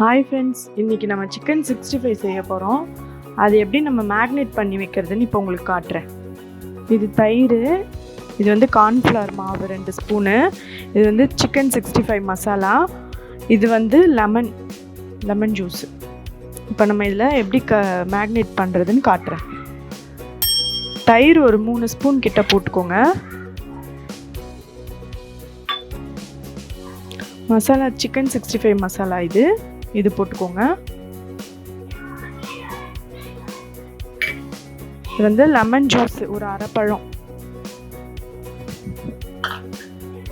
Hi friends, இன்றைக்கி நம்ம chicken 65 செய்ய போகிறோம். அது எப்படி நம்ம மேக்னேட் பண்ணி வைக்கிறதுன்னு இப்போ உங்களுக்கு காட்டுறேன். இது தயிர், இது வந்து கார்ன்ஃப்ளவர் மாவு 2 ஸ்பூனு, இது வந்து சிக்கன் 65 மசாலா, இது வந்து லெமன் ஜூஸு. இப்போ நம்ம இதில் எப்படி மேக்னேட் பண்ணுறதுன்னு காட்டுறேன். தயிர் ஒரு 3 ஸ்பூன் கிட்ட போட்டுக்கோங்க. மசாலா சிக்கன் 65 மசாலா இது போட்டுக்கோங்க. இது வந்து லெமன் ஜூஸ் ஒரு அரை பழம்.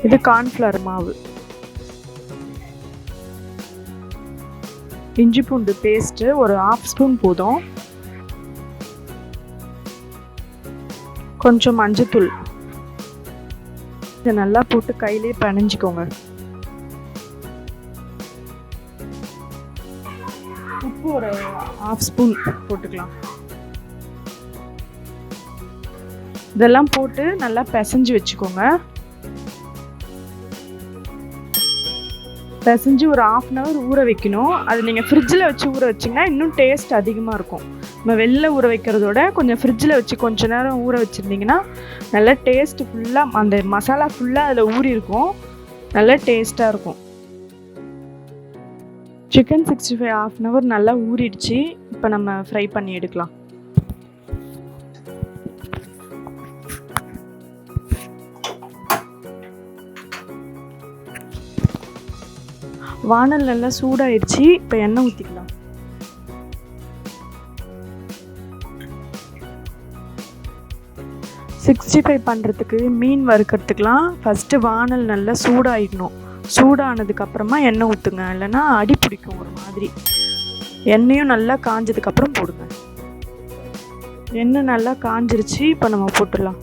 இது கார்ன்ஃப்ளவர் மாவு, இஞ்சி பூண்டு பேஸ்ட்டு ஒரு 1/2 ஸ்பூன் போதும், கொஞ்சம் மஞ்சத்தூள். இதை நல்லா போட்டு கையிலே பிணைஞ்சிக்கோங்க. உப்பு ஒரு 1/2 ஸ்பூன் போட்டுக்கலாம். இதெல்லாம் போட்டு நல்லா பிசைஞ்சு வச்சுக்கோங்க. பிசைஞ்சு ஒரு 1/2 hour ஊற வைக்கணும். அது நீங்கள் ஃப்ரிட்ஜில் வச்சு ஊற வச்சிங்கன்னா இன்னும் டேஸ்ட் அதிகமாக இருக்கும். நம்ம வெளில ஊற வைக்கிறதோட கொஞ்சம் ஃப்ரிட்ஜில் வச்சு கொஞ்சம் நேரம் ஊற வச்சுருந்திங்கன்னா நல்லா டேஸ்ட்டு ஃபுல்லாக அந்த மசாலா ஃபுல்லாக அதில் ஊறி இருக்கும், நல்லா டேஸ்ட்டாக இருக்கும். சிக்கன் 65 1/2 hour நல்லா ஊறிடுச்சு. இப்போ நம்ம ஃப்ரை பண்ணி எடுக்கலாம். வானல் நல்லா சூடாயிடுச்சு. இப்போ எண்ணெய் ஊற்றிக்கலாம். பண்ணுறதுக்கு மீன் வறுக்கிறதுக்கெலாம் ஃபஸ்ட்டு வானல் நல்லா சூடாயிடணும். சூடானதுக்கப்புறமா எண்ணெய் ஊற்றுங்க, இல்லைன்னா அடி பிடிக்கும் ஒரு மாதிரி. எண்ணெயும் நல்லா காஞ்சதுக்கப்புறம் போடுங்க. எண்ணெய் நல்லா காஞ்சிருச்சு. இப்போ நம்ம போட்டுடலாம்.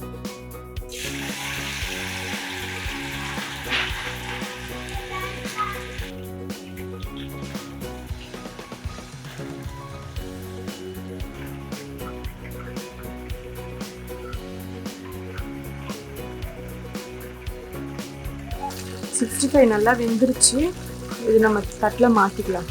நல்லா வெந்துருச்சு. இது நம்ம தட்டில் மாற்றிக்கலாம்.